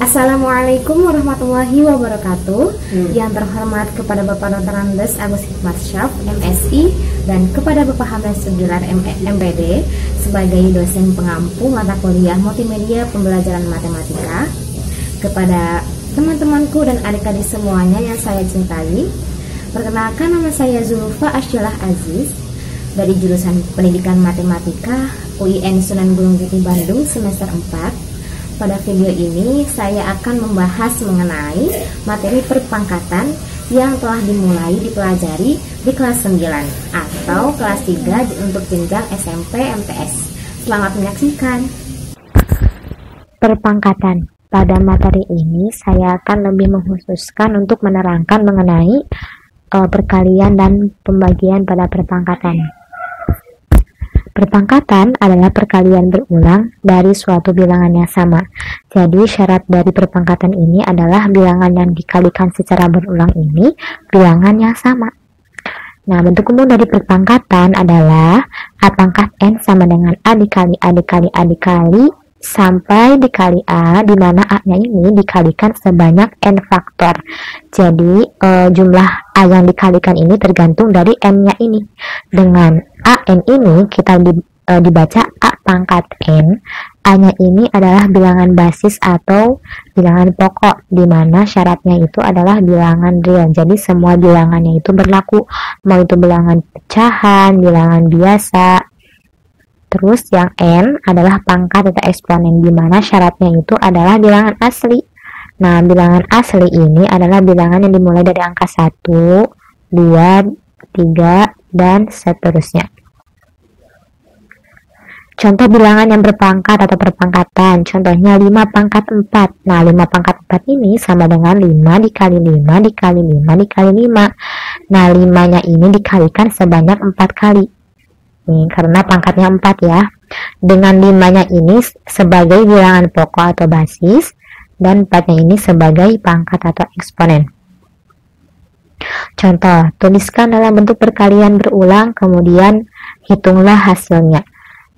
Assalamualaikum warahmatullahi wabarakatuh. Yang terhormat kepada Bapak Dr. Andes Agus Hikmat Syaf, MSI, dan kepada Bapak Hamdan Sudilar, MPD, sebagai dosen pengampu mata kuliah multimedia pembelajaran matematika. Kepada teman-temanku dan adik-adik semuanya yang saya cintai, perkenalkan, nama saya Zulfa Asyalah Aziz dari jurusan Pendidikan Matematika UIN Sunan Gunung Jati Bandung semester 4. Pada video ini saya akan membahas mengenai materi perpangkatan yang telah dimulai dipelajari di kelas 9 atau kelas 3 untuk jenjang SMP MTS. Selamat menyaksikan. Perpangkatan. Pada materi ini saya akan lebih mengkhususkan untuk menerangkan mengenai perkalian dan pembagian pada perpangkatan. Perpangkatan adalah perkalian berulang dari suatu bilangan yang sama. Jadi syarat dari perpangkatan ini adalah bilangan yang dikalikan secara berulang ini bilangan yang sama. Nah, bentuk umum dari perpangkatan adalah A pangkat N sama dengan A dikali A dikali A dikali sampai dikali A, di mana A-nya ini dikalikan sebanyak N faktor. Jadi jumlah A yang dikalikan ini tergantung dari N-nya ini. Dengan AN ini kita dibaca A pangkat N. A-nya ini adalah bilangan basis atau bilangan pokok, di mana syaratnya itu adalah bilangan real. Jadi semua bilangannya itu berlaku, mau itu bilangan pecahan, bilangan biasa. Terus yang N adalah pangkat atau eksponen, di mana syaratnya itu adalah bilangan asli. Nah, bilangan asli ini adalah bilangan yang dimulai dari angka 1, 2, 3, dan seterusnya. Contoh bilangan yang berpangkat atau perpangkatan, contohnya 5 pangkat 4. Nah, 5 pangkat 4 ini sama dengan 5 dikali 5 dikali 5 dikali 5. Nah, 5-nya ini dikalikan sebanyak 4 kali. Nih, karena pangkatnya 4 ya. Dengan 5-nya ini sebagai bilangan pokok atau basis, dan 4-nya ini sebagai pangkat atau eksponen. Contoh, tuliskan dalam bentuk perkalian berulang, kemudian hitunglah hasilnya.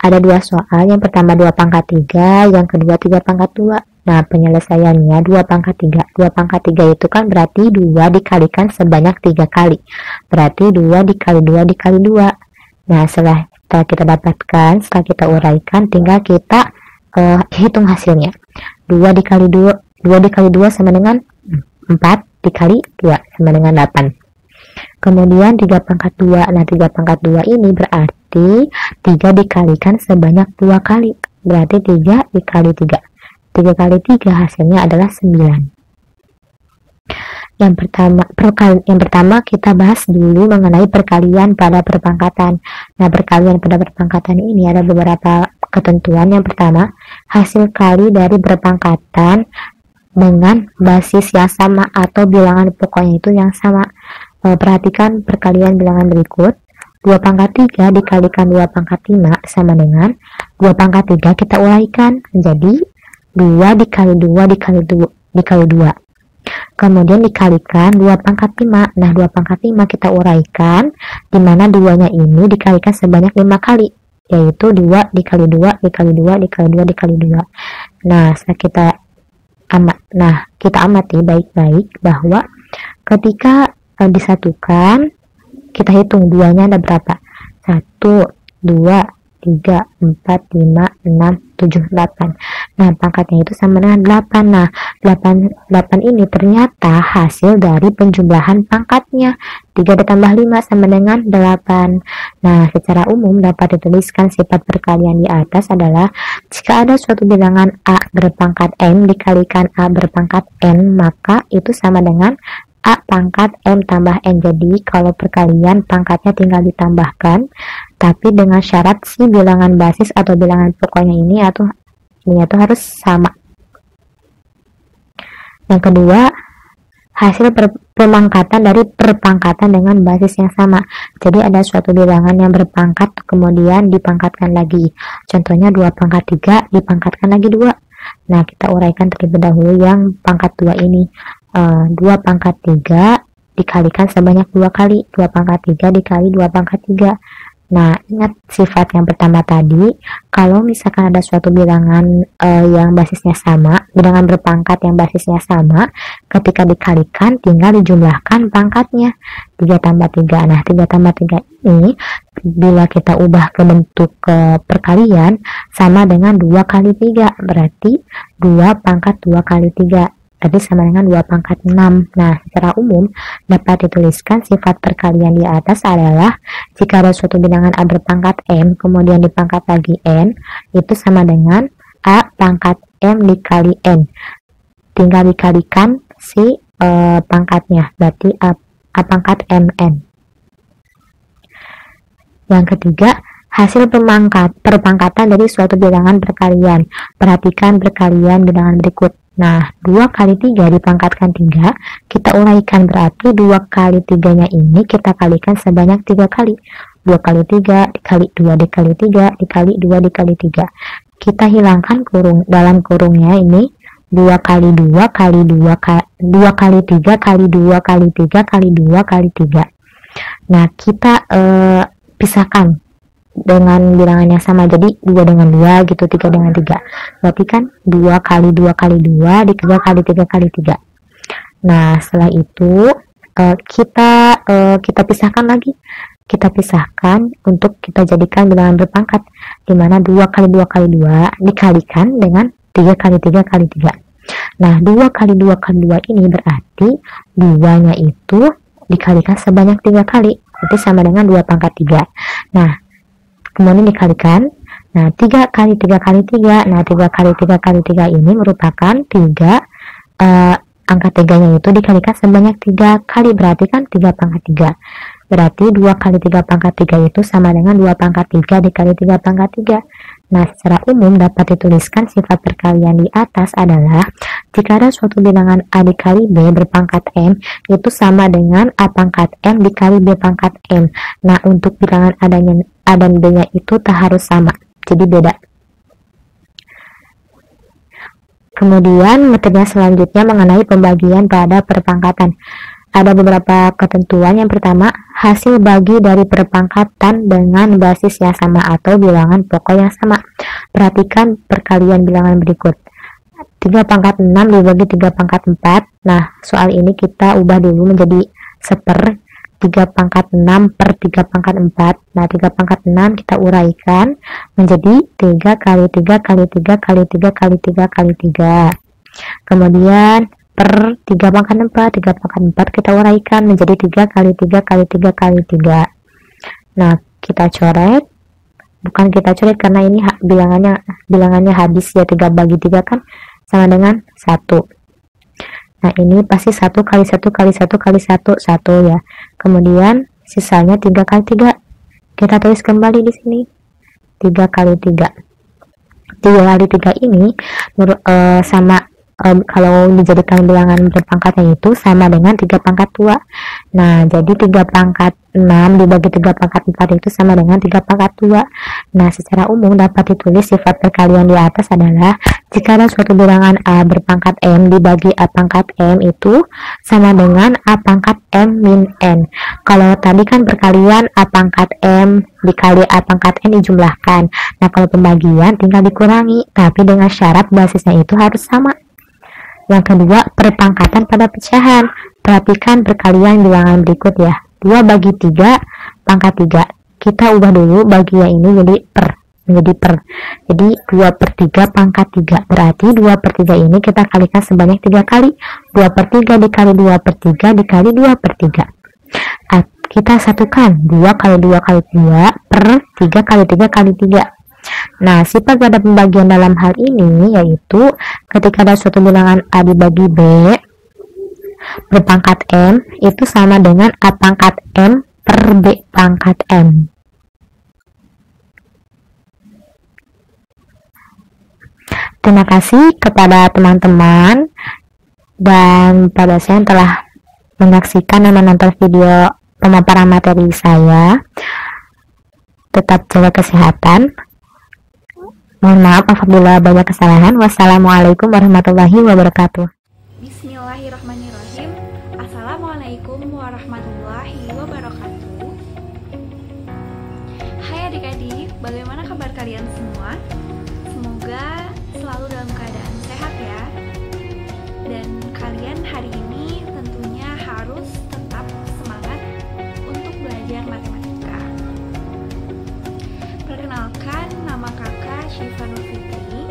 Ada dua soal, yang pertama 2 pangkat 3, yang kedua 3 pangkat 2. Nah, penyelesaiannya 2 pangkat 3. 2 pangkat 3 itu kan berarti 2 dikalikan sebanyak 3 kali. Berarti 2 dikali 2 dikali 2. Nah, setelah kita dapatkan, setelah kita uraikan, tinggal kita hitung hasilnya. 2 dikali 2 sama dengan 4 dikali 2 sama dengan 8. Kemudian 3 pangkat 2. Nah, 3 pangkat 2 ini berarti 3 dikalikan sebanyak 2 kali. Berarti 3 dikali 3. 3 kali 3 hasilnya adalah 9. Yang pertama kita bahas dulu mengenai perkalian pada perpangkatan. Nah, perkalian pada perpangkatan ini ada beberapa ketentuan. Yang pertama, hasil kali dari perpangkatan dengan basis yang sama atau bilangan pokoknya itu yang sama. Perhatikan perkalian bilangan berikut. 2 pangkat 3 dikalikan 2 pangkat 5 sama dengan 2 pangkat 3 kita uraikan menjadi 2 dikali 2 dikali 2. Kemudian dikalikan 2 pangkat 5. Nah, 2 pangkat 5 kita uraikan, di mana 2-nya ini dikalikan sebanyak 5 kali, yaitu 2 dikali 2 dikali 2 dikali 2 dikali 2. Nah, setelah kita amati baik-baik bahwa ketika disatukan, kita hitung 2-nya ada berapa? 1, 2, 3, 4, 5, 6, 7, 8. Nah, pangkatnya itu sama dengan 8. Nah, 8 ini ternyata hasil dari penjumlahan pangkatnya. 3 ditambah 5 sama dengan 8. Nah, secara umum dapat dituliskan sifat perkalian di atas adalah jika ada suatu bilangan A berpangkat M dikalikan A berpangkat N, maka itu sama dengan A pangkat M tambah N. Jadi kalau perkalian pangkatnya tinggal ditambahkan, tapi dengan syarat si bilangan basis atau bilangan pokoknya ini harus sama. Yang kedua, hasil pemangkatan dari perpangkatan dengan basis yang sama. Jadi ada suatu bilangan yang berpangkat kemudian dipangkatkan lagi. Contohnya 2 pangkat 3 dipangkatkan lagi 2. Nah, kita uraikan terlebih dahulu yang pangkat 2 ini. 2 pangkat 3 dikalikan sebanyak 2 kali. 2 pangkat 3 dikali 2 pangkat 3. Nah, ingat sifat yang pertama tadi, kalau misalkan ada suatu bilangan yang basisnya sama, bilangan berpangkat yang basisnya sama, ketika dikalikan tinggal dijumlahkan pangkatnya. 3 tambah 3. Nah, 3 tambah 3 ini bila kita ubah ke bentuk perkalian sama dengan 2 kali 3, berarti 2 pangkat 2 kali 3. Tadi sama dengan 2 pangkat 6. Nah, secara umum dapat dituliskan sifat perkalian di atas adalah jika ada suatu bilangan A berpangkat M, kemudian dipangkat lagi N, itu sama dengan A pangkat M dikali N. Tinggal dikalikan si pangkatnya, berarti A pangkat MN. Yang ketiga, hasil perpangkatan dari suatu bilangan perkalian. Perhatikan perkalian bilangan berikut. Nah, 2 kali 3 dipangkatkan 3, kita uraikan, berarti 2 kali 3-nya ini kita kalikan sebanyak 3 kali. 2 kali 3 dikali 2 dikali 3 dikali 2 dikali 3. Kita hilangkan kurung. Dalam kurungnya ini 2 kali 2 kali 2 kali 3 kali 2 kali 3 kali 2 kali 3. Nah, kita pisahkan dengan bilangan yang sama, jadi 2 dengan 2 gitu, 3 dengan 3, berarti kan 2 kali 2 kali 2 di 3 kali 3 kali 3. Nah, setelah itu kita pisahkan lagi, kita pisahkan untuk kita jadikan bilangan berpangkat, dimana 2 kali 2 kali 2 dikalikan dengan 3 kali 3 kali 3. Nah, 2 kali 2 kali 2 ini berarti 2-nya itu dikalikan sebanyak 3 kali, itu sama dengan 2 pangkat 3. Nah, kemudian dikalikan. Nah, 3 kali 3 kali 3. Nah, 3 kali 3 kali 3 ini merupakan 3, angka 3-nya itu dikalikan sebanyak 3 kali, berarti kan 3 pangkat 3. Berarti 2 kali 3 pangkat 3 itu sama dengan 2 pangkat 3 dikali 3 pangkat 3. Nah, secara umum dapat dituliskan sifat perkalian di atas adalah jika ada suatu bilangan A dikali B berpangkat M, itu sama dengan A pangkat M dikali B pangkat M. Nah, untuk bilangan A dan B-nya itu tak harus sama, jadi beda. Kemudian metode selanjutnya mengenai pembagian pada perpangkatan. Ada beberapa ketentuan. Yang pertama, hasil bagi dari perpangkatan dengan basis yang sama atau bilangan pokok yang sama. Perhatikan perkalian bilangan berikut. 3 pangkat 6 dibagi 3 pangkat 4. Nah, soal ini kita ubah dulu menjadi 3 pangkat 6 per 3 pangkat 4. Nah, 3 pangkat 6 kita uraikan menjadi 3 kali 3 kali 3 kali 3 kali 3 kali 3. Kemudian per 3 pangkat 4, 3 pangkat 4 kita uraikan menjadi 3 kali 3 kali 3 kali 3. Nah, kita coret. Bukan kita coret karena ini bilangannya habis ya, 3 bagi 3 kan sama dengan 1. Nah, ini pasti 1 kali 1 kali 1 kali 1 ya. Kemudian sisanya 3 kali 3. Kita tulis kembali di sini. 3 kali 3. 3 kali 3 ini sama kalau dijadikan bilangan berpangkatnya itu sama dengan 3 pangkat 2. Nah, jadi 3 pangkat 6 dibagi 3 pangkat 4 itu sama dengan 3 pangkat 2. Nah, secara umum dapat ditulis sifat perkalian di atas adalah jika ada suatu bilangan A berpangkat M dibagi A pangkat M itu sama dengan A pangkat M min N. Kalau tadi kan perkalian A pangkat M dikali A pangkat N dijumlahkan. Nah, kalau pembagian tinggal dikurangi, tapi dengan syarat basisnya itu harus sama. Yang kedua, perpangkatan pada pecahan. Perhatikan perkalian bilangan berikut ya. 2 bagi 3 pangkat 3. Kita ubah dulu bagian ini menjadi per. Jadi 2 per 3 pangkat 3. Berarti 2 per 3 ini kita kalikan sebanyak 3 kali. 2 per 3 dikali 2 per 3 dikali 2 per 3. Kita satukan 2 kali 2 kali 2 per 3 kali 3 kali 3. Nah, sifat pada pembagian dalam hal ini yaitu ketika ada suatu bilangan A dibagi B berpangkat M itu sama dengan A pangkat M per B pangkat M. Terima kasih kepada teman-teman dan pada saya yang telah menyaksikan dan menonton video pemaparan materi saya. Tetap jaga kesehatan. Mohon maaf apabila banyak kesalahan. Wassalamualaikum warahmatullahi wabarakatuh. Bismillahirrahmanirrahim. Assalamualaikum warahmatullahi wabarakatuh. kalian hari ini tentunya harus tetap semangat untuk belajar matematika. Perkenalkan, nama kakak Syifa Nur Fitri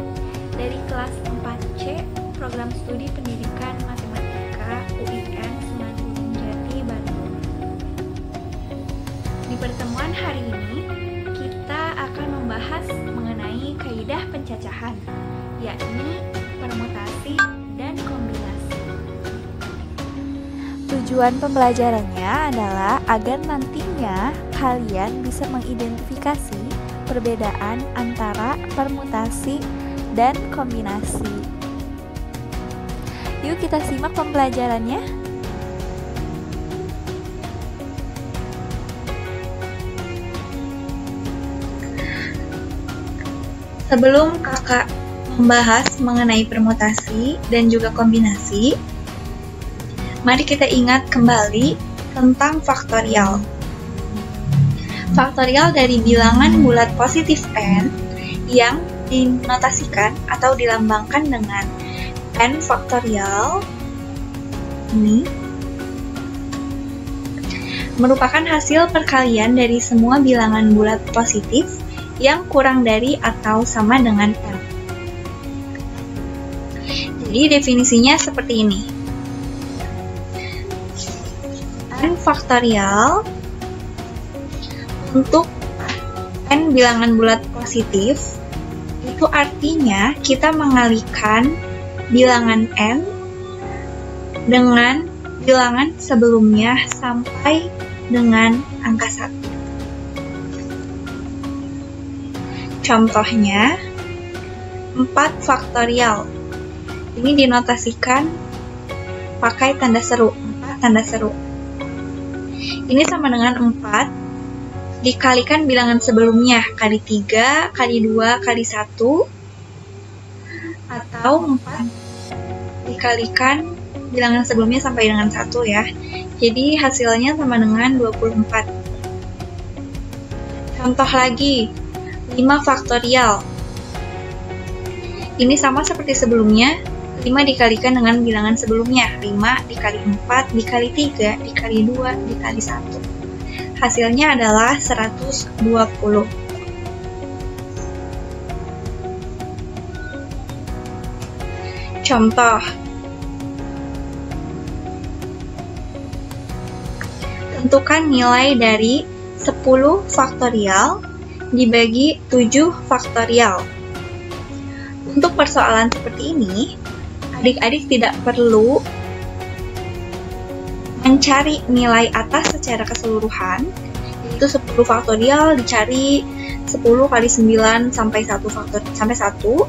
dari kelas 4C Program Studi Pendidikan Matematika UIN Sunan Gunung Jati, Bandung. Di pertemuan hari ini, kita akan membahas mengenai kaidah pencacahan, yakni permutasi dan kombinasi. Tujuan pembelajarannya adalah agar nantinya kalian bisa mengidentifikasi perbedaan antara permutasi dan kombinasi. Yuk kita simak pembelajarannya. Sebelum kakak membahas mengenai permutasi dan juga kombinasi, mari kita ingat kembali tentang faktorial. Faktorial dari bilangan bulat positif n yang dinotasikan atau dilambangkan dengan n faktorial ini merupakan hasil perkalian dari semua bilangan bulat positif yang kurang dari atau sama dengan n. Jadi definisinya seperti ini. N faktorial untuk n bilangan bulat positif itu artinya kita mengalihkan bilangan n dengan bilangan sebelumnya sampai dengan angka 1. Contohnya 4 faktorial. Ini dinotasikan pakai tanda seru, 4 tanda seru. Ini sama dengan 4 dikalikan bilangan sebelumnya, kali 3, kali 2, kali 1, atau 4 dikalikan bilangan sebelumnya sampai dengan 1 ya. Jadi hasilnya sama dengan 24. Contoh lagi, 5 faktorial. Ini sama seperti sebelumnya, 5 dikalikan dengan bilangan sebelumnya, 5 dikali 4, dikali 3, dikali 2, dikali 1. Hasilnya adalah 120. Contoh. Tentukan nilai dari 10 faktorial dibagi 7 faktorial. Untuk persoalan seperti ini, adik-adik tidak perlu mencari nilai atas secara keseluruhan, yaitu 10 faktorial dicari 10 kali 9 sampai 1 sampai 1,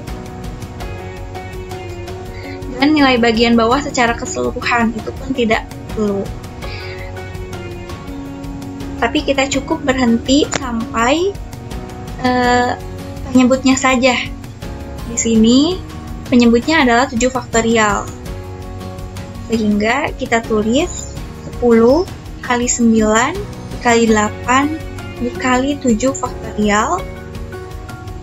dan nilai bagian bawah secara keseluruhan, itu pun tidak perlu. Tapi kita cukup berhenti sampai penyebutnya saja. Di sini penyebutnya adalah 7 faktorial. Sehingga kita tulis 10 kali 9 dikali 8 dikali 7 faktorial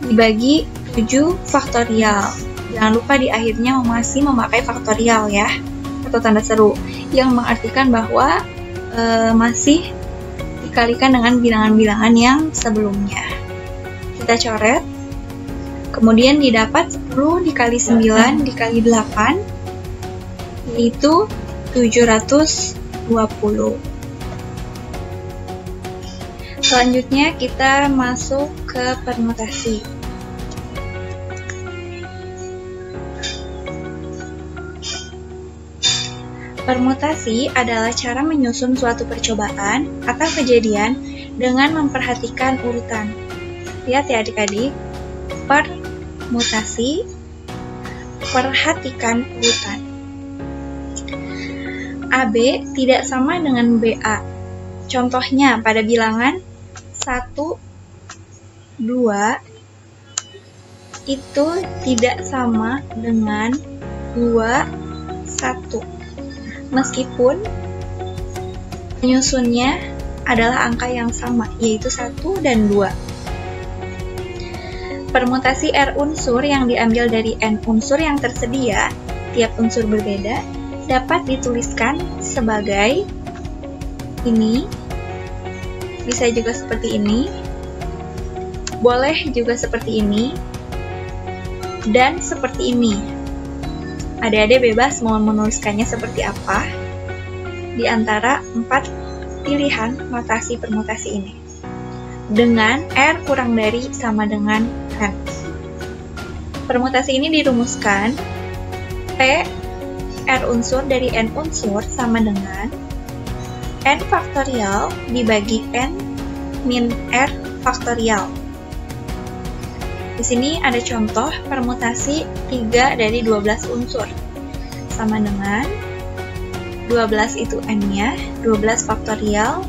dibagi 7 faktorial. Jangan lupa di akhirnya masih memakai faktorial ya, atau tanda seru, yang mengartikan bahwa masih dikalikan dengan bilangan-bilangan yang sebelumnya. Kita coret, kemudian didapat 10 dikali 9 dikali 8, yaitu 720. Selanjutnya kita masuk ke permutasi. Permutasi adalah cara menyusun suatu percobaan atau kejadian dengan memperhatikan urutan. Lihat ya adik-adik, permutasi, perhatikan urutan. AB tidak sama dengan BA. Contohnya pada bilangan 1, 2 itu tidak sama dengan 2, 1. Meskipun penyusunnya adalah angka yang sama, yaitu 1 dan 2. Permutasi R unsur yang diambil dari N unsur yang tersedia, tiap unsur berbeda, dapat dituliskan sebagai ini, bisa juga seperti ini, boleh juga seperti ini, dan seperti ini. Adik-adik bebas mau menuliskannya seperti apa di antara 4 pilihan notasi permutasi ini. Dengan R kurang dari sama dengan N. Permutasi ini dirumuskan P R unsur dari N unsur sama dengan N faktorial dibagi N min R faktorial. Di sini ada contoh permutasi 3 dari 12 unsur. Sama dengan 12 itu N-nya, 12 faktorial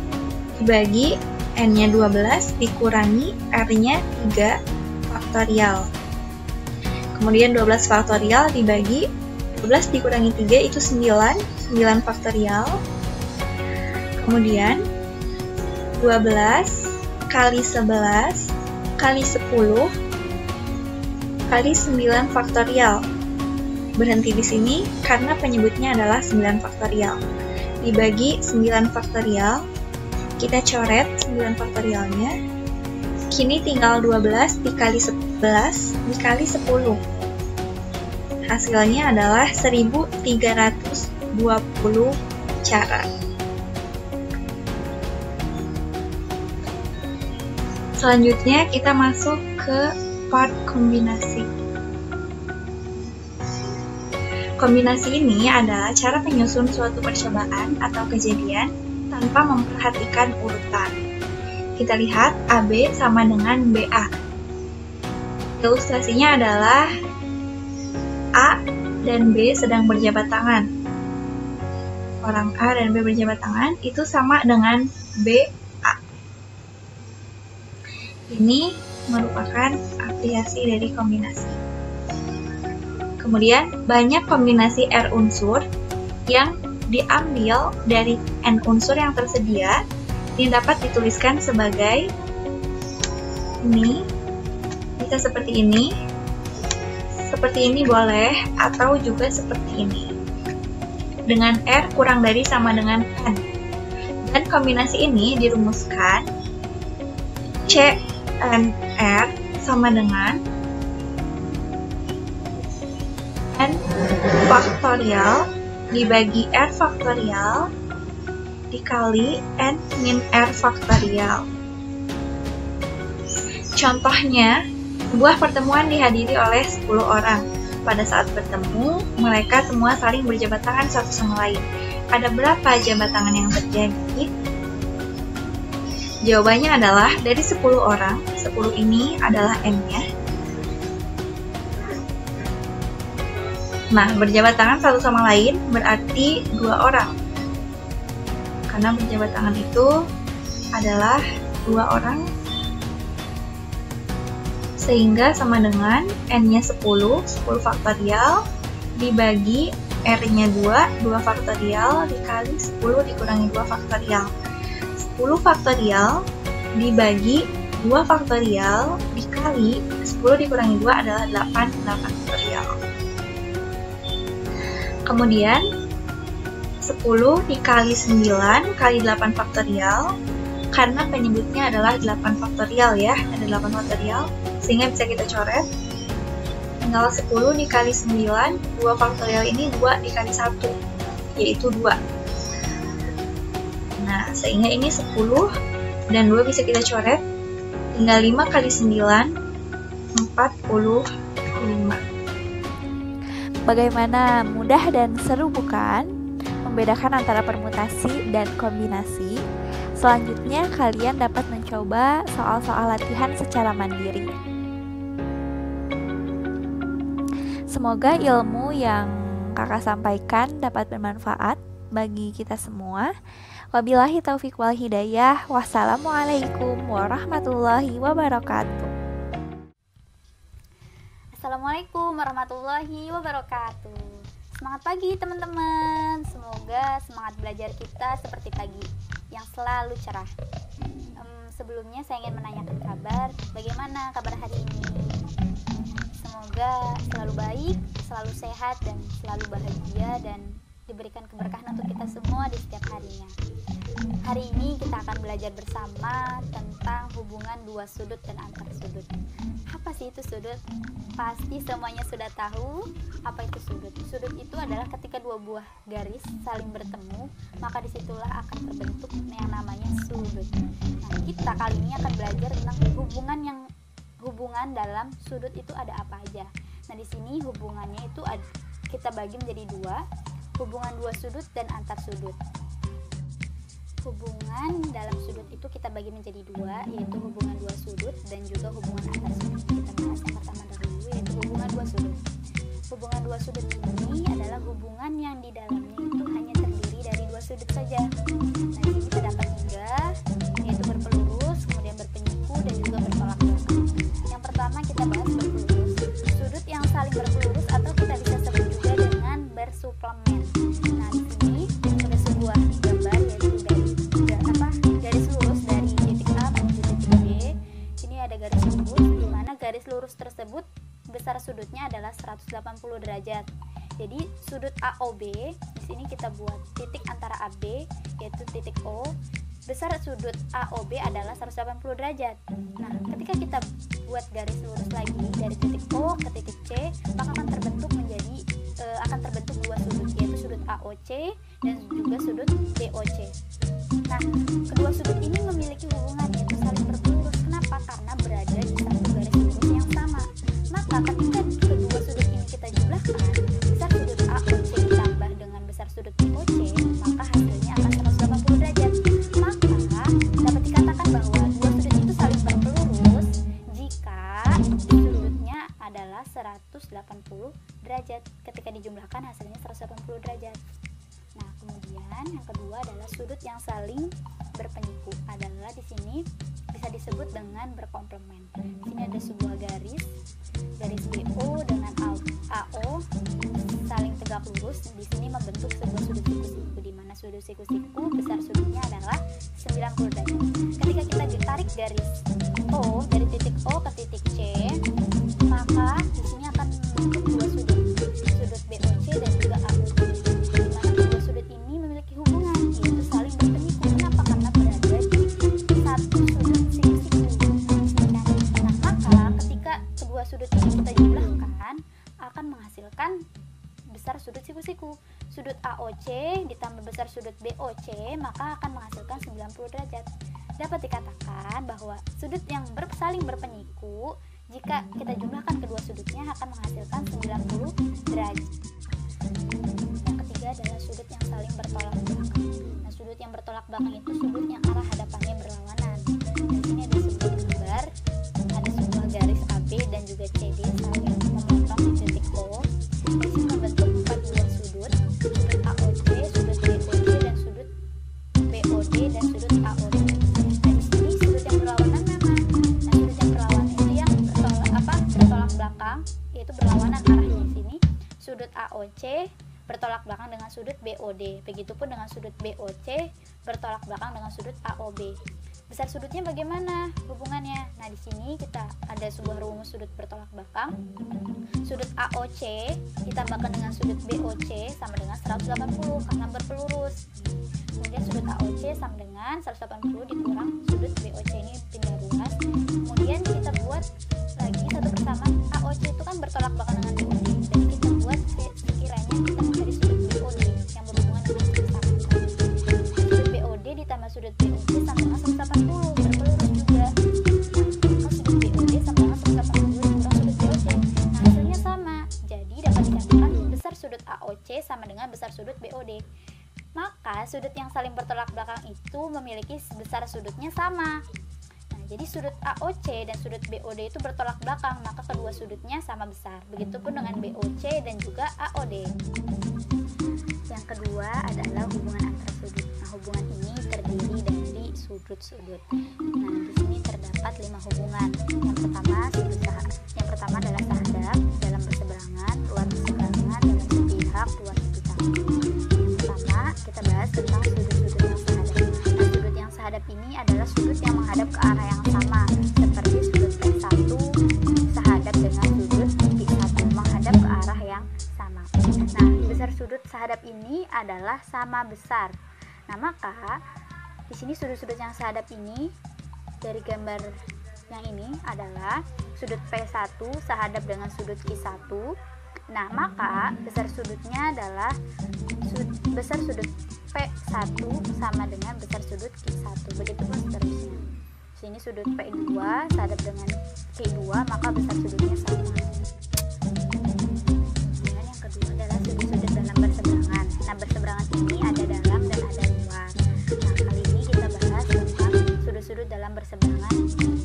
dibagi N-nya 12 dikurangi R-nya 3 faktorial. Kemudian 12 faktorial dibagi 12 dikurangi 3 itu 9 faktorial. Kemudian 12 kali 11 kali 10 kali 9 faktorial. Berhenti di sini karena penyebutnya adalah 9 faktorial. Dibagi 9 faktorial, kita coret 9 faktorialnya. Kini tinggal 12 dikali 11 dikali 10. Hasilnya adalah 1320 cara. Selanjutnya kita masuk ke part kombinasi. Kombinasi ini adalah cara menyusun suatu percobaan atau kejadian tanpa memperhatikan urutan. Kita lihat AB sama dengan BA. Ilustrasinya adalah A dan B sedang berjabat tangan. Orang A dan B berjabat tangan itu sama dengan BA. Ini merupakan aplikasi dari kombinasi. Kemudian banyak kombinasi R unsur yang diambil dari N unsur yang tersedia. Ini dapat dituliskan sebagai ini, bisa seperti ini boleh, atau juga seperti ini dengan R kurang dari sama dengan N. Dan kombinasi ini dirumuskan C N R sama dengan N faktorial dibagi R faktorial dikali N min R faktorial. Contohnya, sebuah pertemuan dihadiri oleh 10 orang. Pada saat bertemu, mereka semua saling berjabat tangan satu sama lain. Ada berapa jabat tangan yang terjadi? Jawabannya adalah dari 10 orang, 10 ini adalah N-nya. Nah, berjabat tangan satu sama lain berarti 2 orang. Karena berjabat tangan itu adalah 2 orang, sehingga sama dengan N-nya 10 faktorial dibagi R-nya 2 faktorial dikali 10 dikurangi 2 faktorial. 10 faktorial dibagi 2 faktorial dikali 10 dikurangi 2 adalah 8 faktorial. Kemudian 10 dikali 9 kali 8 faktorial, karena penyebutnya adalah 8 faktorial ya, ada 8 faktorial, sehingga bisa kita coret. Tinggal 10 dikali 9, 2 faktorial ini 2 dikali 1, yaitu 2. Nah, sehingga ini 10 dan 2 bisa kita coret. Tinggal 5 kali 9, 45. Bagaimana mudah dan seru bukan? Membedakan antara permutasi dan kombinasi. Selanjutnya kalian dapat mencoba soal-soal latihan secara mandiri. Semoga ilmu yang kakak sampaikan dapat bermanfaat bagi kita semua. Wabillahi taufiq wal hidayah. Wassalamualaikum warahmatullahi wabarakatuh. Assalamualaikum warahmatullahi wabarakatuh. Semangat pagi teman-teman. Semoga semangat belajar kita seperti pagi yang selalu cerah. Sebelumnya saya ingin menanyakan kabar. Bagaimana kabar hari ini? Semoga selalu baik, selalu sehat, dan selalu bahagia, dan diberikan keberkahan untuk kita semua di setiap harinya. Hari ini kita akan belajar bersama tentang hubungan dua sudut dan antar sudut. Apa sih itu sudut? Pasti semuanya sudah tahu apa itu sudut. Sudut itu adalah ketika dua buah garis saling bertemu, maka disitulah akan terbentuk yang namanya sudut. Nah, kita kali ini akan belajar tentang hubungan dalam sudut itu ada apa aja. Nah, di sini hubungannya itu kita bagi menjadi dua, hubungan dua sudut dan antar sudut. Hubungan dalam sudut itu kita bagi menjadi dua, yaitu hubungan dua sudut dan juga hubungan antar sudut. Kita bahas yang pertama dahulu, yaitu hubungan dua sudut. Hubungan dua sudut ini adalah hubungan yang di dalamnya itu hanya terdiri dari dua sudut saja. Nah, di sini terdapat tiga, yaitu berpelurus, kemudian berpenyiku, dan juga bertolak belakang. Yang pertama kita bahas berpelurus. Sudut yang saling berpelurus atau kita bisa sebut juga dengan bersuplemen. Nah, di sini ada sebuah gambar, yaitu garis lurus dari titik A menuju titik B. Ini ada garis lurus, di mana garis lurus tersebut besar sudutnya adalah 180 derajat. Jadi sudut AOB, di sini kita buat titik antara AB, yaitu titik O. Besar sudut AOB adalah 180 derajat. Nah, ketika kita buat garis lurus lagi dari titik O ke titik C, maka akan terbentuk dua sudut, yaitu sudut AOC dan juga sudut BOC. Nah, kedua sudut ini memiliki hubungan yaitu saling berpelurus. Kenapa? Karena berada di satu garis lurus yang sama. Maka ketika kedua sudut ini kita jumlahkan, besar sudut AOC ditambah dengan besar sudut BOC, maka hasilnya akan 180 derajat. Maka dapat dikatakan bahwa dua sudut itu saling berpelurus jika sudutnya adalah 180 derajat. Ketika dijumlahkan hasilnya 180 derajat. Nah, kemudian yang kedua adalah sudut yang saling berpenyiku. Adalah di sini bisa disebut dengan berkomplemen. Di sini ada sebuah garis BO dengan AO saling tegak lurus. Di sini membentuk sebuah sudut siku-siku, di mana sudut siku-siku besar sudutnya adalah 90 derajat. Ketika kita tarik garis O dari titik O ke titik C, maka di sini akan membentuk dua sudut BOC dan juga AOB. Di mana kedua sudut ini memiliki hubungan yaitu saling berpenyiku. Kenapa? Karena berada di satu sudut siku-siku. Nah, maka ketika kedua sudut ini kita jumlahkan akan menghasilkan besar sudut siku-siku. Sudut AOC ditambah besar sudut BOC maka akan menghasilkan 90 derajat. Dapat dikatakan bahwa sudut yang saling berpenyiku jika kita jumlahkan kedua sudutnya akan menghasilkan 90 derajat. Yang ketiga adalah sudut yang saling bertolak belakang. Nah, sudut yang bertolak belakang itu sudut yang arah hadapannya berlawanan. Di sini ada sebuah gambar, ada sebuah garis AB dan juga CD saling memotong di titik O. Di sini membentuk 4 buah sudut AOC, sudut BOC, dan sudut BOD dan sudut AOD. Nah, di sini sudut yang berlawanan mana? Nah, sudut yang berlawanan itu yang bertolak belakang, yaitu berlawanan arahnya di sini. Sudut AOC bertolak belakang dengan sudut BOD. Begitupun dengan sudut BOC bertolak belakang dengan sudut AOB. Besar sudutnya bagaimana hubungannya? Nah, di sini kita ada sebuah rumus sudut bertolak belakang. Sudut AOC ditambahkan dengan sudut BOC sama dengan 180 karena berpelurus. Kemudian sudut AOC sama dengan 180 dikurang sudut BOC, ini pindah ruas. Kemudian kita buat lagi satu bersama. AOC itu kan bertolak belakang dengan BOD. Jadi kita buat sekiranya kita mencari sudut BOD yang berhubungan dengan sudut sama. Sudut BOD ditambah sudut BOC sama dengan 180, berpelurus juga. Maka sudut BOD sama dengan 180 dikurang sudut BOC. Nah, hasilnya sama. Jadi dapat dikatakan besar sudut AOC sama dengan besar sudut BOD. Maka sudut yang saling bertolak belakang itu memiliki besar sudutnya sama. Nah, jadi sudut AOC dan sudut BOD itu bertolak belakang, maka kedua sudutnya sama besar. Begitupun dengan BOC dan juga AOD. Yang kedua adalah hubungan antar sudut. Nah, hubungan ini terdiri dari sudut-sudut. Nah, di sini terdapat 5 hubungan. Yang pertama adalah sahadap dalam berseberangan, luar berseberangan dalam sepihak, luar sepihak. Yang pertama kita bahas tentang sudut-sudut yang sahadap. Nah, sudut yang sahadap ini adalah sudut yang menghadap ke arah yang sama, seperti sudut P1 sahadap dengan sudut P1 menghadap ke arah yang sama. Nah, besar sudut sahadap ini adalah sama besar. Nah, maka di sini sudut-sudut yang sehadap ini dari gambar yang ini adalah sudut P1 sehadap dengan sudut Q1. Nah, maka besar sudutnya adalah besar sudut P1 sama dengan besar sudut Q1. Begitupun seterusnya. Sini sudut P2 sehadap dengan Q2, maka besar sudutnya sama. Kemudian yang kedua adalah sudut-sudut dalam berseberangan. Nah, berseberangan ini ada dalam dan ada luar. Nah, kali ini kita bahas tentang sudut-sudut dalam berseberangan.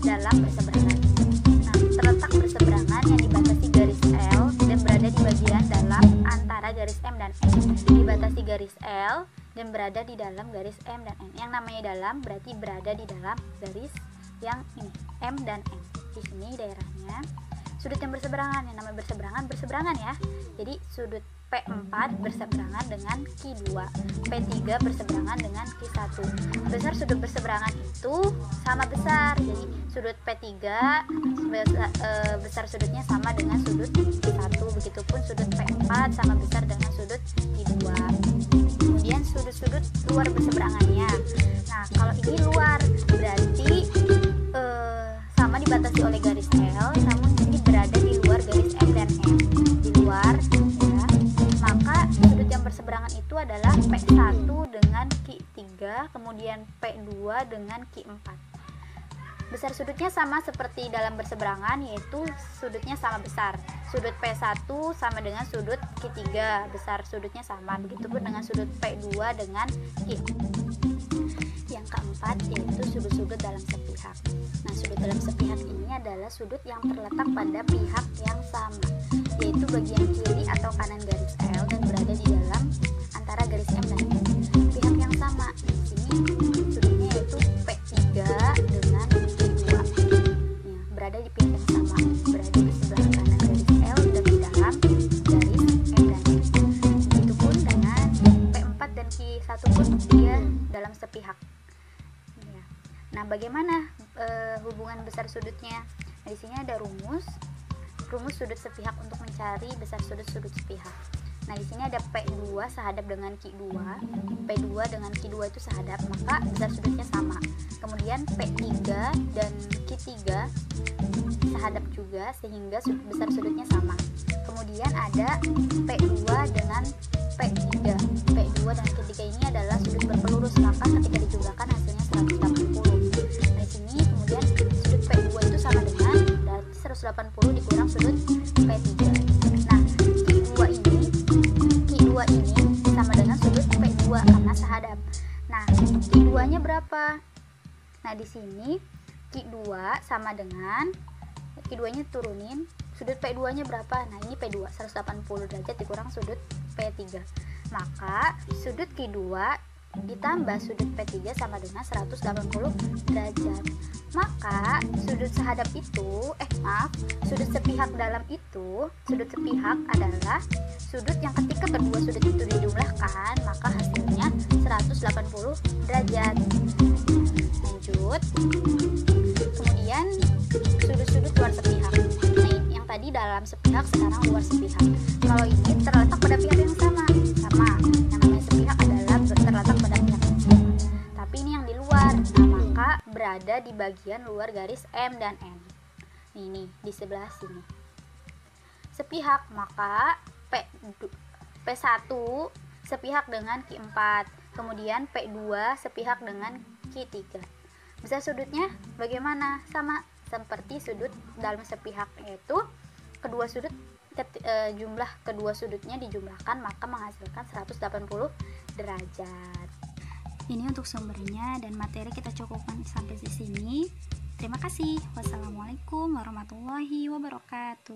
Nah, terletak berseberangan yang dibatasi garis L dan berada di bagian dalam antara garis M dan N. Dibatasi garis L dan berada di dalam garis M dan N. Yang namanya dalam berarti berada di dalam garis yang ini, M dan N. Di sini daerahnya sudut yang berseberangan, yang namanya berseberangan ya. Jadi sudut P4 berseberangan dengan Q2, P3 berseberangan dengan Q1. Besar sudut berseberangan itu sama besar. Jadi sudut P3 besar sudutnya sama dengan sudut Q1. Begitupun sudut P4 sama besar dengan sudut Q2. Kemudian sudut-sudut luar berseberangannya. Nah, kalau ini luar berarti sama dibatasi oleh garis L, namun ini berada di luar garis M dan N. Di luar ya. Maka sudut yang berseberangan itu adalah P1 dengan Q3, kemudian P2 dengan Q4. Besar sudutnya sama seperti dalam berseberangan, yaitu sudutnya sama besar. Sudut P1 sama dengan sudut Q3, besar sudutnya sama. Begitupun dengan sudut P2 dengan Q4. Yang keempat yaitu sudut-sudut dalam sepihak. Nah, sudut dalam sepihak ini adalah sudut yang terletak pada pihak yang sama, yaitu bagian kiri atau kanan garis L dan berada di dalam antara garis M dan N. Pihak yang sama di sini sudutnya yaitu P3 dengan Q2. Ya, berada di pihak yang sama, berada di sebelah kanan garis L dan di dalam garis M dan N. Begitupun dengan P4 dan Q1 pun dia dalam sepihak. Nah, bagaimana hubungan besar sudutnya? Nah, di sini ada rumus sudut sepihak untuk mencari besar sudut sepihak. Nah, di sini ada P2 sehadap dengan Q2. P2 dengan Q2 itu sehadap, maka besar sudutnya sama. Kemudian P3 dan Q3 sehadap juga sehingga besar sudutnya sama. Kemudian ada P2 dengan P3. P2 dan Q3 ini adalah sudut berpelurus, maka ketika dijumlahkan hasilnya 180. Di sini kemudian sudut P2 itu sama dengan berarti 180 dikurang sudut P3. Nah, Q2 ini sama dengan sudut P2 karena sehadap. Nah, Q2-nya berapa? Nah, di sini Q2 sama dengan Q2-nya turunin, sudut P2-nya berapa? Nah, ini P2 180 derajat dikurang sudut P3. Maka sudut Q2 ditambah sudut P3 sama dengan 180 derajat. Maka sudut sehadap itu, sudut sepihak dalam itu, sudut sepihak adalah sudut yang ketika kedua sudut itu dijumlahkan, maka hasilnya 180 derajat. Lanjut. Kemudian sudut-sudut luar sepihak. Nah, yang tadi dalam sepihak, sekarang luar sepihak. Kalau ini terletak pada pihak yang sama. Yang namanya sepihak adalah terletak pada pihak yang sama. Tapi ini yang di luar. Nah, maka berada di bagian luar garis M dan N. Ini di sebelah sini. Sepihak, maka P1 sepihak dengan Q4. Kemudian P2 sepihak dengan Q3. Besar sudutnya bagaimana? Sama seperti sudut dalam sepihak, yaitu kedua sudut jumlah kedua sudutnya dijumlahkan maka menghasilkan 180 derajat. Ini untuk sumbernya dan materi kita cukupkan sampai di sini. Terima kasih. Wassalamualaikum warahmatullahi wabarakatuh.